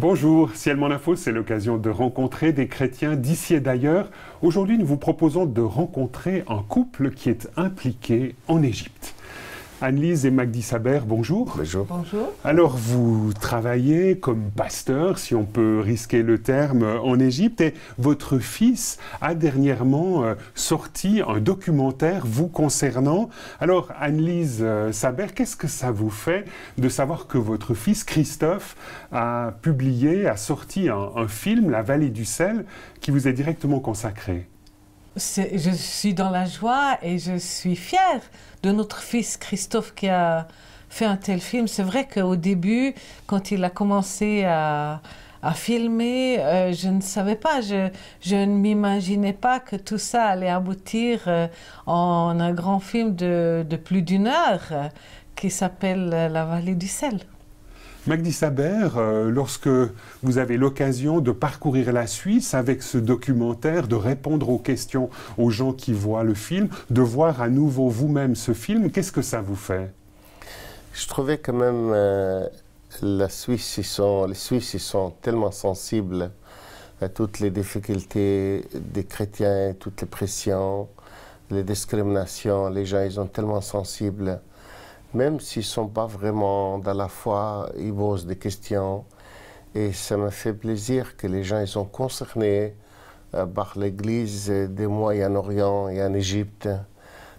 Bonjour, Ciel Mon Info, c'est l'occasion de rencontrer des chrétiens d'ici et d'ailleurs. Aujourd'hui, nous vous proposons de rencontrer un couple qui est impliqué en Égypte. Anne-Lise et Magdi Saber, bonjour. Bonjour. Bonjour. Alors, vous travaillez comme pasteur, si on peut risquer le terme, en Égypte, et votre fils a dernièrement sorti un documentaire vous concernant. Alors, Anne-Lise Saber, qu'est-ce que ça vous fait de savoir que votre fils, Christophe, a sorti un film, La Vallée du Sel, qui vous est directement consacré? Je suis dans la joie et je suis fière de notre fils Christophe qui a fait un tel film. C'est vrai qu'au début, quand il a commencé à filmer, je ne savais pas, je ne m'imaginais pas que tout ça allait aboutir en un grand film de plus d'1 heure qui s'appelle La Vallée du Sel. Magdi Saber, lorsque vous avez l'occasion de parcourir la Suisse avec ce documentaire, de répondre aux questions aux gens qui voient le film, de voir à nouveau vous-même ce film, qu'est-ce que ça vous fait? Je trouvais quand même les Suisses, ils sont tellement sensibles à toutes les difficultés des chrétiens, toutes les pressions, les discriminations. Les gens, ils sont tellement sensibles. Même s'ils ne sont pas vraiment dans la foi, ils posent des questions. Et ça me fait plaisir que les gens ils sont concernés par l'Église du Moyen-Orient et en Égypte.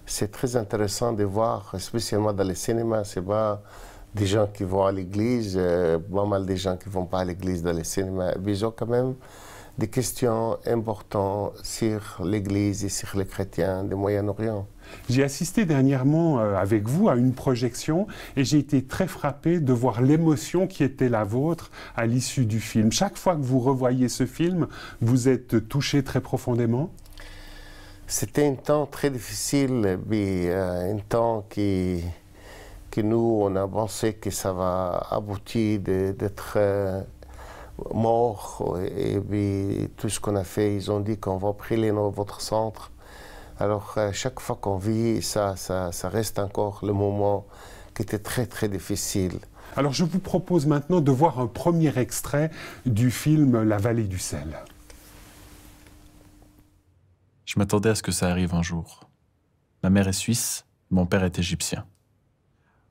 C'est très intéressant de voir, spécialement dans les cinémas. Ce n'est pas des gens qui vont à l'Église, pas mal de gens qui ne vont pas à l'Église dans les cinémas. Mais ils ont quand même des questions importantes sur l'Église et sur les chrétiens du Moyen-Orient. J'ai assisté dernièrement avec vous à une projection et j'ai été très frappé de voir l'émotion qui était la vôtre à l'issue du film. Chaque fois que vous revoyez ce film, vous êtes touché très profondément? C'était un temps très difficile, mais un temps que nous, on a pensé que ça va aboutir d'être mort. Et puis, tout ce qu'on a fait, ils ont dit qu'on va brûler votre centre. Alors, chaque fois qu'on vit, ça reste encore le moment qui était très, très difficile. Alors, je vous propose maintenant de voir un premier extrait du film La Vallée du Sel. Je m'attendais à ce que ça arrive un jour. Ma mère est suisse, mon père est égyptien.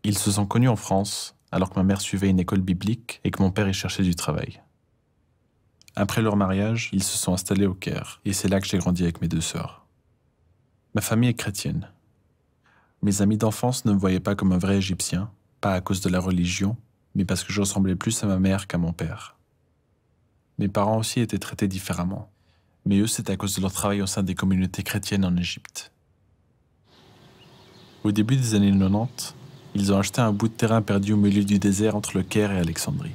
Ils se sont connus en France, alors que ma mère suivait une école biblique et que mon père y cherchait du travail. Après leur mariage, ils se sont installés au Caire, et c'est là que j'ai grandi avec mes 2 sœurs. Ma famille est chrétienne. Mes amis d'enfance ne me voyaient pas comme un vrai Égyptien, pas à cause de la religion, mais parce que je ressemblais plus à ma mère qu'à mon père. Mes parents aussi étaient traités différemment, mais eux, c'est à cause de leur travail au sein des communautés chrétiennes en Égypte. Au début des années 90, ils ont acheté un bout de terrain perdu au milieu du désert entre le Caire et Alexandrie.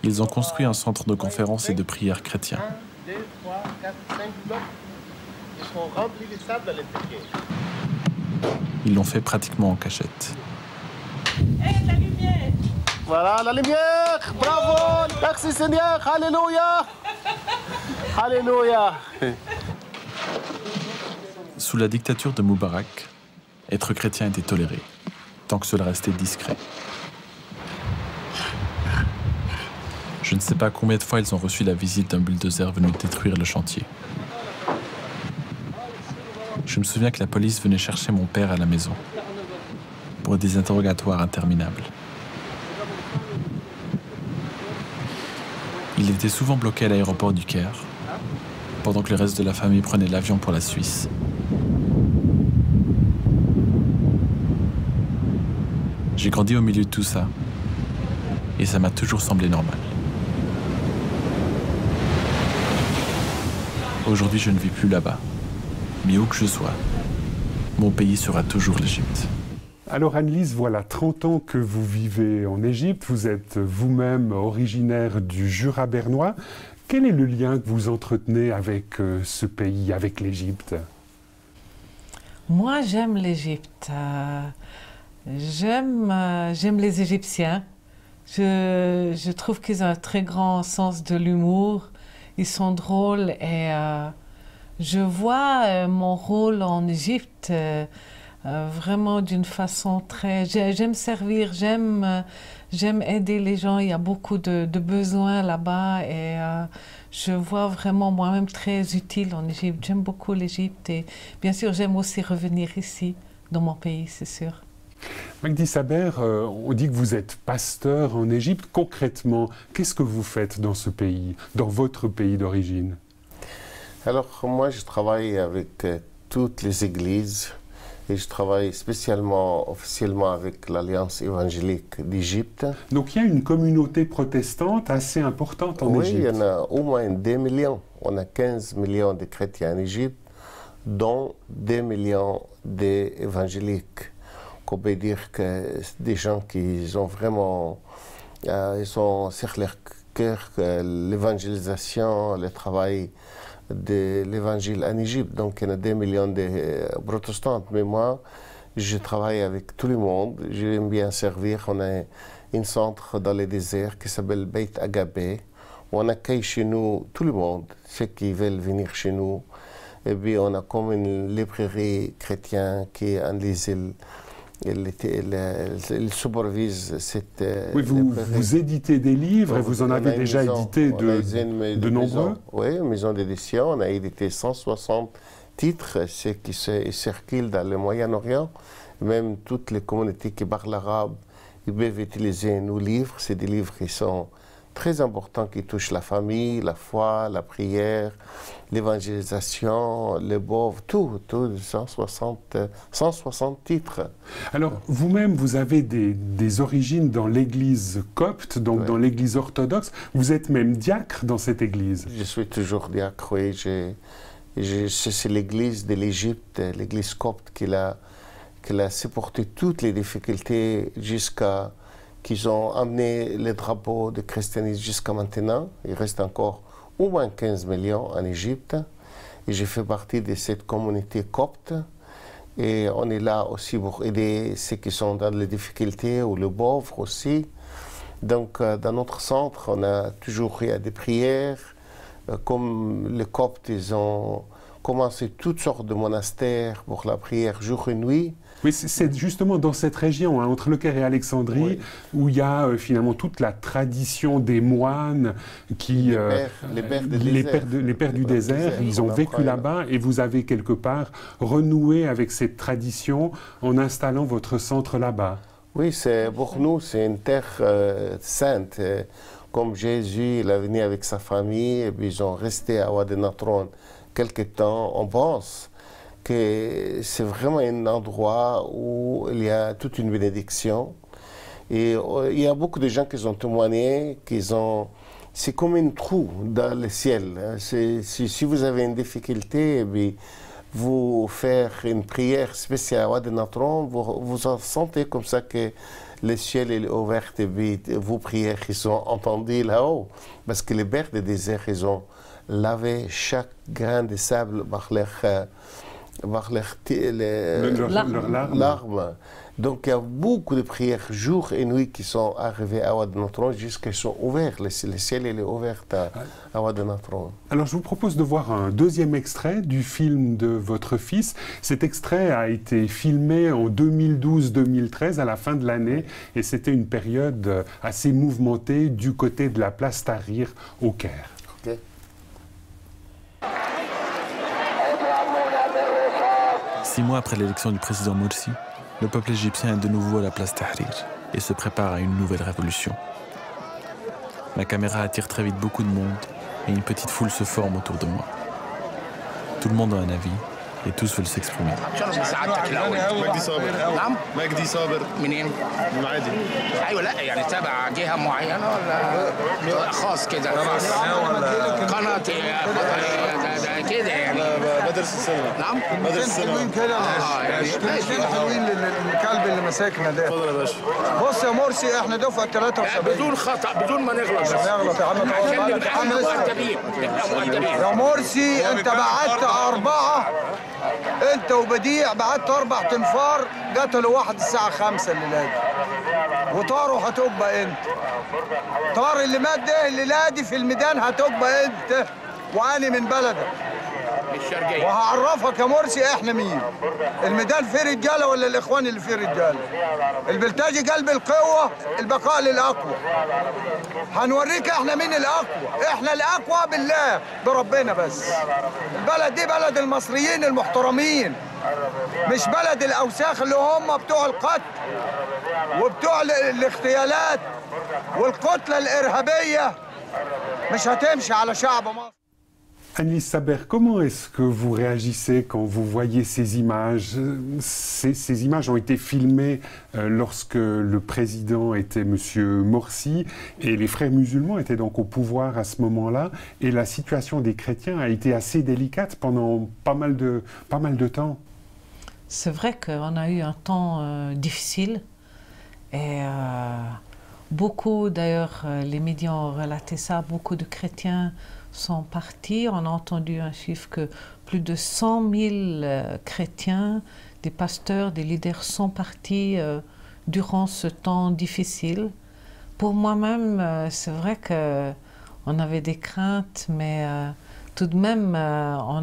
Ils ont construit un centre de conférences et de prières chrétiens. 1, 2, 3, 4, 5 blocs. Ils sont remplis de sable à l'intérieur. Ils l'ont fait pratiquement en cachette. Hé, la lumière! Voilà la lumière! Bravo! Merci Seigneur! Alléluia! Alléluia! Sous la dictature de Moubarak, être chrétien était toléré, tant que cela restait discret. Je ne sais pas combien de fois ils ont reçu la visite d'un bulldozer venu détruire le chantier. Je me souviens que la police venait chercher mon père à la maison, pour des interrogatoires interminables. Il était souvent bloqué à l'aéroport du Caire, pendant que le reste de la famille prenait l'avion pour la Suisse. J'ai grandi au milieu de tout ça, et ça m'a toujours semblé normal. Aujourd'hui, je ne vis plus là-bas, mais où que je sois, mon pays sera toujours l'Égypte. Alors Anne-Lise, voilà 30 ans que vous vivez en Égypte, vous êtes vous-même originaire du Jura bernois. Quel est le lien que vous entretenez avec ce pays, avec l'Égypte? Moi, j'aime l'Égypte. J'aime les Égyptiens. Je trouve qu'ils ont un très grand sens de l'humour. Ils sont drôles et je vois mon rôle en Égypte vraiment d'une façon très... J'aime servir, j'aime aider les gens. Il y a beaucoup de besoins là-bas et je vois vraiment moi-même très utile en Égypte. J'aime beaucoup l'Égypte et bien sûr, j'aime aussi revenir ici, dans mon pays, c'est sûr. Magdi Saber, on dit que vous êtes pasteur en Égypte. Concrètement, qu'est-ce que vous faites dans ce pays, dans votre pays d'origine? Alors, moi, je travaille avec toutes les églises et je travaille spécialement, officiellement avec l'Alliance évangélique d'Égypte. Donc, il y a une communauté protestante assez importante en Égypte. Oui, il y en a au moins 2 millions. On a 15 millions de chrétiens en Égypte, dont 2 millions d'évangéliques. On peut dire que des gens qui ont vraiment, ils ont sur leur cœur l'évangélisation, le travail de l'évangile en Égypte. Donc il y en a 2 millions de protestants. Mais moi, je travaille avec tout le monde. J'aime bien servir. On a un centre dans le désert qui s'appelle Beit Agabé. On accueille chez nous tout le monde, ceux qui veulent venir chez nous. Et puis on a comme une librairie chrétienne qui est en les îles. Il supervise cette... Oui, vous éditez des livres et vous en avez déjà édité de nombreux. Oui, une maison d'édition. On a édité 160 titres, ce qui circulent dans le Moyen-Orient. Même toutes les communautés qui parlent arabe, ils peuvent utiliser nos livres. C'est des livres qui sont très importants, qui touchent la famille, la foi, la prière, l'évangélisation, les pauvres, tout 160 titres. Alors, vous-même, vous avez des origines dans l'église copte, donc dans l'église orthodoxe. Vous êtes même diacre dans cette église. Je suis toujours diacre, oui. C'est l'église de l'Égypte, l'église copte, qui a supporté toutes les difficultés jusqu'à qu'ils ont amené les drapeaux de christianisme jusqu'à maintenant. Il reste encore au moins 15 millions en Égypte. Et j'ai fait partie de cette communauté copte. Et on est là aussi pour aider ceux qui sont dans les difficultés ou les pauvres aussi. Donc, dans notre centre, on a toujours eu des prières. Comme les coptes, ils ont commencé toutes sortes de monastères pour la prière jour et nuit. Oui, c'est justement dans cette région, entre Le Caire et Alexandrie, où il y a finalement toute la tradition des moines qui... les pères du désert, ils ont vécu là-bas et vous avez quelque part renoué avec cette tradition en installant votre centre là-bas. Oui, pour nous, c'est une terre sainte. Comme Jésus, il est venu avec sa famille et puis ils ont resté à Wadi Natron quelque temps, on pense que c'est vraiment un endroit où il y a toute une bénédiction. Et il y a beaucoup de gens qui ont témoigné, c'est comme un trou dans le ciel. Si vous avez une difficulté, vous faire une prière spéciale à Wadi Natron, vous sentez comme ça que le ciel est ouvert et vos prières sont entendues là-haut. Parce que les pères du désert, ils ont lavé chaque grain de sable par leurs larmes. Donc il y a beaucoup de prières jour et nuit qui sont arrivées à Wadi Natron jusqu'à ce qu'ils sont ouverts. Le ciel est ouvert à Wadi Natron. Alors je vous propose de voir un deuxième extrait du film de votre fils. Cet extrait a été filmé en 2012-2013 à la fin de l'année et c'était une période assez mouvementée du côté de la place Tahrir au Caire. Okay. 6 mois après l'élection du président Morsi, le peuple égyptien est de nouveau à la place Tahrir et se prépare à une nouvelle révolution. Ma caméra attire très vite beaucoup de monde et une petite foule se forme autour de moi. Tout le monde a un avis et tous veulent s'exprimer. مجدي صابر منين؟ من المعادي. ايوه لا يعني تابع جهه معينه ولا خاص كده خاص قناه كده يعني بدرس السينما. نعم بدرس السينما. حلوين كده ماشي حلوين للكلب اللي مساكنا ده. اتفضل يا باشا. بص يا مرسي احنا دفعه 73 بدون خطا بدون ما نغلط بس نغلط يا عم يا مرسي انت بعت 4 انت وبديع بعت 4 تنفار قتلوا واحد الساعة 5 الليلة دي وطاروا هتبقى انت طار اللي مات ده الليلة دي في الميدان هتبقى انت واني من بلدك الشرقيه. وهعرفك يا مرسي احنا مين. الميدان فيه رجاله ولا الاخوان اللي فيه رجاله؟ البلتاجي قلب القوه، البقاء للاقوى. هنوريك احنا مين الاقوى، احنا الاقوى بالله بربنا بس. البلد دي بلد المصريين المحترمين، مش بلد الاوساخ اللي هم بتوع القتل وبتوع الاغتيالات والقتله الارهابيه. مش هتمشي على شعب مصر. Annelise Saber, comment est-ce que vous réagissez quand vous voyez ces images? Ces images ont été filmées lorsque le président était M. Morsi et les frères musulmans étaient donc au pouvoir à ce moment-là et la situation des chrétiens a été assez délicate pendant pas mal de temps. C'est vrai qu'on a eu un temps difficile et beaucoup, d'ailleurs, les médias ont relaté ça, beaucoup de chrétiens sont partis. On a entendu un chiffre que plus de 100 000 chrétiens, des pasteurs, des leaders sont partis durant ce temps difficile. Pour moi-même, c'est vrai qu'on avait des craintes, mais tout de même, on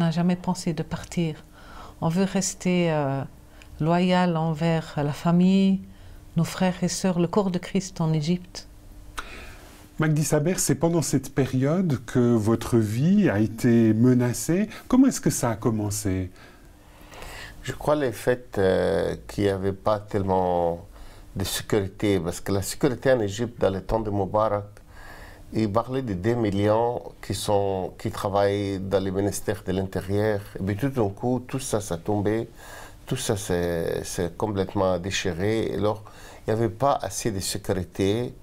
n'a jamais pensé de partir. On veut rester loyal envers la famille, nos frères et sœurs, le corps de Christ en Égypte. Magdi Saber, c'est pendant cette période que votre vie a été menacée. Comment est-ce que ça a commencé? Je crois le fait qu'il n'y avait pas tellement de sécurité, parce que la sécurité en Égypte, dans le temps de Moubarak, il parlait de 2 millions qui travaillent dans les ministères de l'Intérieur. Et puis tout d'un coup, tout ça tombé, tout ça s'est complètement déchiré. Alors, il n'y avait pas assez de sécurité.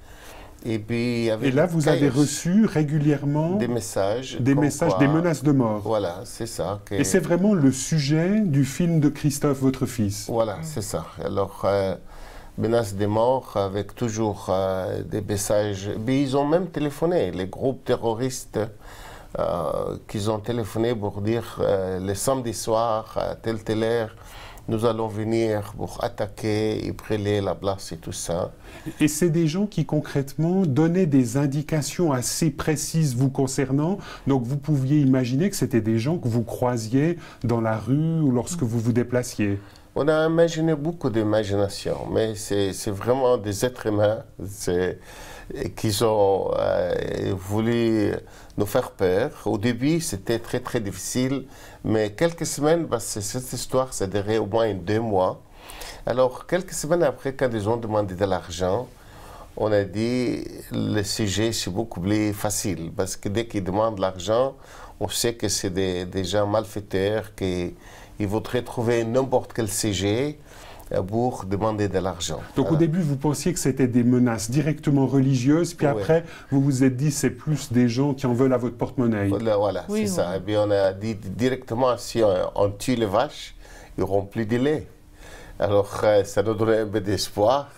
Et puis, et là, vous avez reçu régulièrement des messages, des menaces de mort. Voilà, c'est ça. Et c'est vraiment le sujet du film de Christophe, votre fils. Voilà, c'est ça. Alors, menaces de mort avec toujours des messages. Mais ils ont même téléphoné, les groupes terroristes qui ont téléphoné pour dire le samedi soir, à telle heure, nous allons venir pour attaquer et brûler la place et tout ça. Et c'est des gens qui concrètement donnaient des indications assez précises vous concernant. Donc vous pouviez imaginer que c'était des gens que vous croisiez dans la rue ou lorsque vous vous déplaciez. On a imaginé beaucoup d'imagination, mais c'est vraiment des êtres humains qui ont voulu nous faire peur. Au début, c'était très très difficile, mais quelques semaines, parce que cette histoire, ça durait au moins 2 mois. Alors, quelques semaines après, quand ils ont demandé de l'argent, on a dit le sujet, c'est beaucoup plus facile, parce que dès qu'ils demandent l'argent, on sait que c'est des gens malfaiteurs qui voudraient trouver n'importe quel sujet pour demander de l'argent. Donc au début, vous pensiez que c'était des menaces directement religieuses, puis après, vous vous êtes dit c'est plus des gens qui en veulent à votre porte-monnaie. Voilà, c'est ça. Et puis on a dit directement, si on tue les vaches, ils n'auront plus de lait. Alors ça nous donnait un peu d'espoir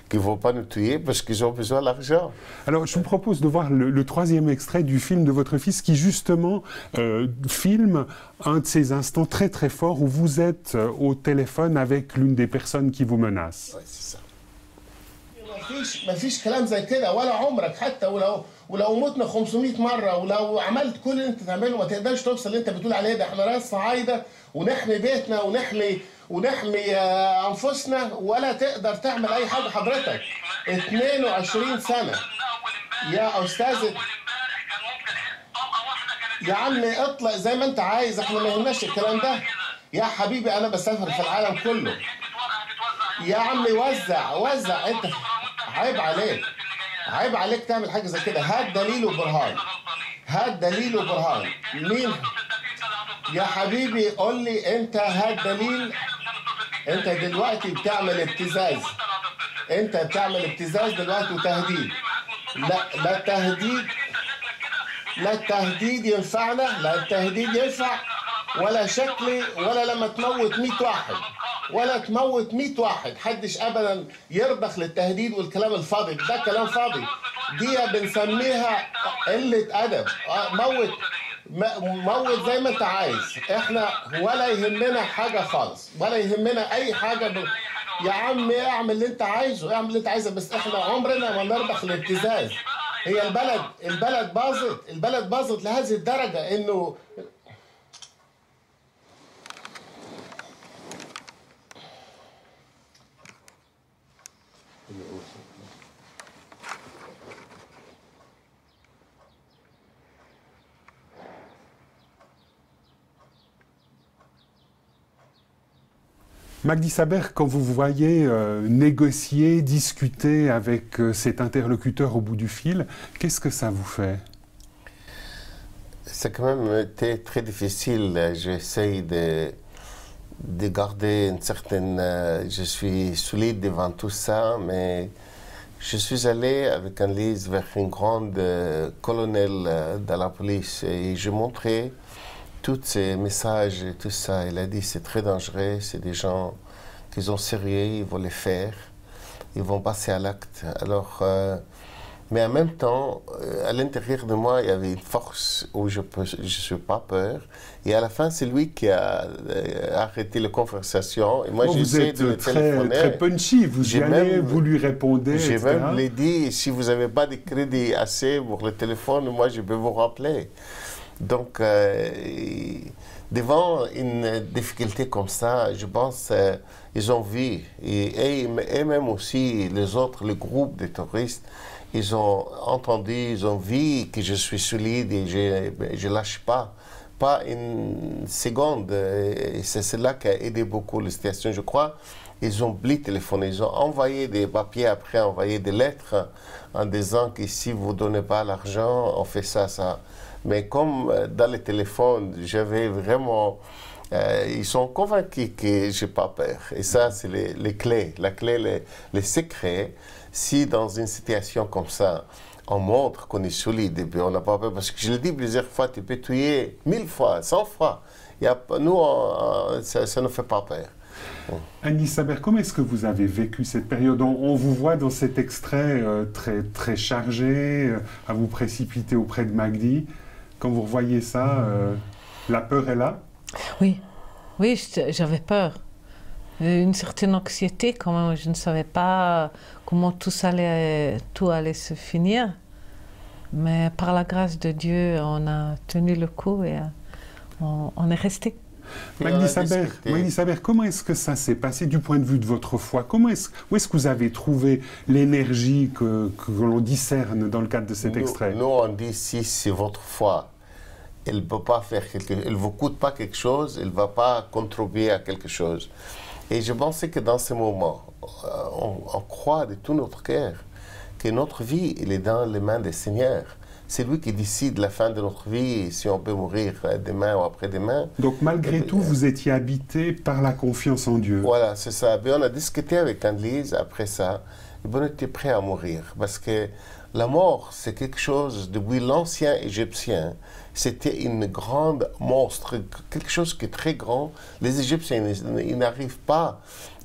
qu'ils ne vont pas nous tuer parce qu'ils ont besoin d'argent. Alors, je vous propose de voir le 3e extrait du film de votre fils qui, justement, filme un de ces instants très, très forts où vous êtes au téléphone avec l'une des personnes qui vous menace. Ouais, c'est ça. مفيش كلام زي كده ولا عمرك حتى ولو متنا 500 مره ولو عملت كل اللي انت تعمله ما تقدرش توصل اللي انت بتقول عليه ده. احنا ناس صعايده ونحمي بيتنا ونحمي انفسنا ولا تقدر تعمل اي حاجه. حضرتك 22 سنه يا استاذ يا عمي اطلق زي ما انت عايز، احنا ما يهمناش الكلام ده يا حبيبي. انا بسافر في العالم كله يا عمي. وزع انت. عيب عليك تعمل حاجه زي كده. هات دليل وبرهان. مين يا حبيبي؟ قول لي انت، هات دليل. انت دلوقتي بتعمل ابتزاز. دلوقتي وتهديد. لا التهديد ينفعنا، لا التهديد ينفع ولا شكلي ولا لما تموت 100 واحد ولا تموت 100 واحد. حدش ابدا يرضخ للتهديد والكلام الفاضي ده. كلام فاضي دي بنسميها قله ادب. موت زي ما انت عايز. احنا ولا يهمنا حاجه خالص، ولا يهمنا اي حاجه. يا عمي اعمل اللي انت عايزه، بس احنا عمرنا ما نرضخ للابتزاز. هي البلد باظت لهذه الدرجه انه Magdi Saber, quand vous voyez négocier, discuter avec cet interlocuteur au bout du fil, qu'est-ce que ça vous fait? C'est quand même été très difficile. J'essaye de garder une certaine... je suis solide devant tout ça, mais je suis allé avec Anne-Lise vers une grande colonel de la police et je montrais tous ces messages et tout ça. Il a dit c'est très dangereux, c'est des gens qui sont sérieux, ils vont les faire, ils vont passer à l'acte. Alors, mais en même temps, à l'intérieur de moi, il y avait une force où je ne suis pas peur. Et à la fin, c'est lui qui a arrêté la conversation. Et moi, j'essaie de le téléphoner. Très punchy, vous y allez, vous lui répondez, J'ai etc. même lui dit, si vous n'avez pas de crédit assez pour le téléphone, moi, je peux vous rappeler. Donc, devant une difficulté comme ça, je pense ils ont vu, et même aussi les autres, le groupe des touristes, ils ont entendu, ils ont vu que je suis solide et je ne lâche pas. Pas une seconde. Et c'est cela qui a aidé beaucoup la situation. Je crois ils ont oublié de téléphoner. Ils ont envoyé des papiers, après envoyé des lettres en disant que si vous ne donnez pas l'argent, on fait ça, ça. Mais comme dans le téléphone, j'avais vraiment... ils sont convaincus que je n'ai pas peur. Et ça, c'est les clés. La clé, les secrets. Si dans une situation comme ça, on montre qu'on est solide et puis on n'a pas peur, parce que je l'ai dit plusieurs fois, tu peux tuer 1000 fois, 100 fois. Nous, ça ne fait pas peur. Annie Saber, comment est-ce que vous avez vécu cette période? On vous voit dans cet extrait très chargé, à vous précipiter auprès de Magdi. Quand vous revoyez ça, la peur est là? Oui, oui, j'avais peur. Une certaine anxiété quand même. Je ne savais pas comment tout allait se finir. Mais par la grâce de Dieu, on a tenu le coup et on est resté. Magdi Saber, comment est-ce que ça s'est passé du point de vue de votre foi? Où est-ce que vous avez trouvé l'énergie que l'on discerne dans le cadre de cet extrait? Nous, on dit si c'est votre foi, elle ne peut pas faire quelque chose, elle ne vous coûte pas quelque chose, elle ne va pas contribuer à quelque chose. Et je pensais que dans ce moment, on croit de tout notre cœur que notre vie, elle est dans les mains du Seigneur. C'est lui qui décide la fin de notre vie, si on peut mourir demain ou après-demain. Donc malgré tout, vous étiez habité par la confiance en Dieu. Voilà, c'est ça. Et on a discuté avec Anne-Lise après ça, et on était prêt à mourir. Parce que la mort, c'est quelque chose, depuis l'ancien Égyptien, c'était une grande monstre, quelque chose qui est très grand. Les Égyptiens, ils n'arrivent pas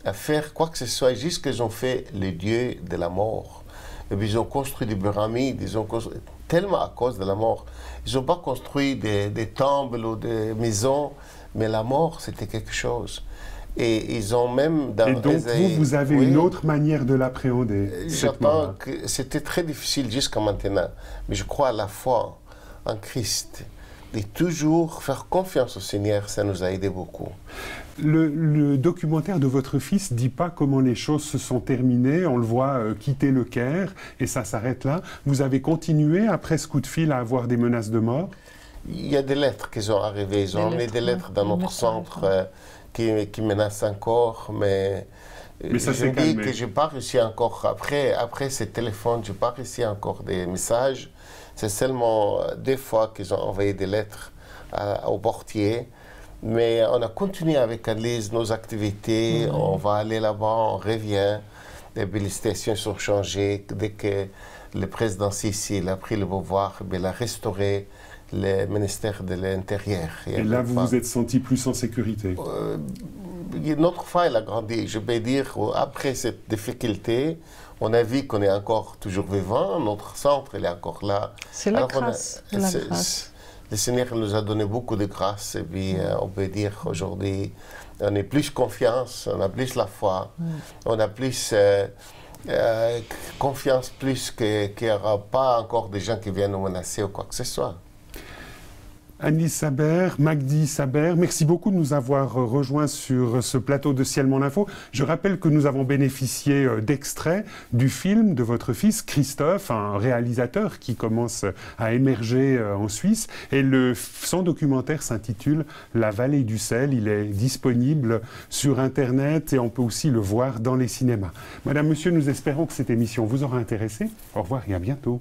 à faire quoi que ce soit, jusqu'à qu'ils ont fait les dieux de la mort. Et puis ils ont construit des pyramides, ils ont construit, tellement à cause de la mort. Ils n'ont pas construit des temples ou des maisons, mais la mort, c'était quelque chose. Et ils ont même... Et donc vous avez une autre manière de l'appréhender. J'entends que c'était très difficile jusqu'à maintenant, mais je crois à la foi en Christ. Et toujours faire confiance au Seigneur, ça nous a aidé beaucoup. Le documentaire de votre fils ne dit pas comment les choses se sont terminées. On le voit quitter le Caire et ça s'arrête là. Vous avez continué, après ce coup de fil, à avoir des menaces de mort? Il y a des lettres qui sont arrivées. Ils ont emmené des lettres dans notre centre qui menacent encore, mais ça je dis que je n'ai pas réussi encore. Après ces téléphones, je n'ai pas réussi encore des messages. C'est seulement 2 fois qu'ils ont envoyé des lettres au portier. Mais on a continué avec Anne-Lise nos activités. On va aller là-bas, on revient. Et puis les situations sont changées. Dès que le président Sisi a pris le pouvoir, il a restauré le ministère de l'Intérieur. Et là, vous vous êtes senti plus en sécurité? Notre foi, elle a grandi. Je peux dire, après cette difficulté, on a vu qu'on est encore toujours vivant. Notre centre, il est encore là. C'est la grâce. Le Seigneur nous a donné beaucoup de grâce. Et puis, on peut dire aujourd'hui, on a plus confiance, on a plus la foi, on a plus confiance, plus qu'il n'y aura pas encore des gens qui viennent nous menacer ou quoi que ce soit. Annie Saber, Magdi Saber, merci beaucoup de nous avoir rejoints sur ce plateau de Ciel Mon Info. Je rappelle que nous avons bénéficié d'extraits du film de votre fils Christophe, un réalisateur qui commence à émerger en Suisse. Et son documentaire s'intitule La Vallée du sel. Il est disponible sur Internet et on peut aussi le voir dans les cinémas. Madame, monsieur, nous espérons que cette émission vous aura intéressé. Au revoir et à bientôt.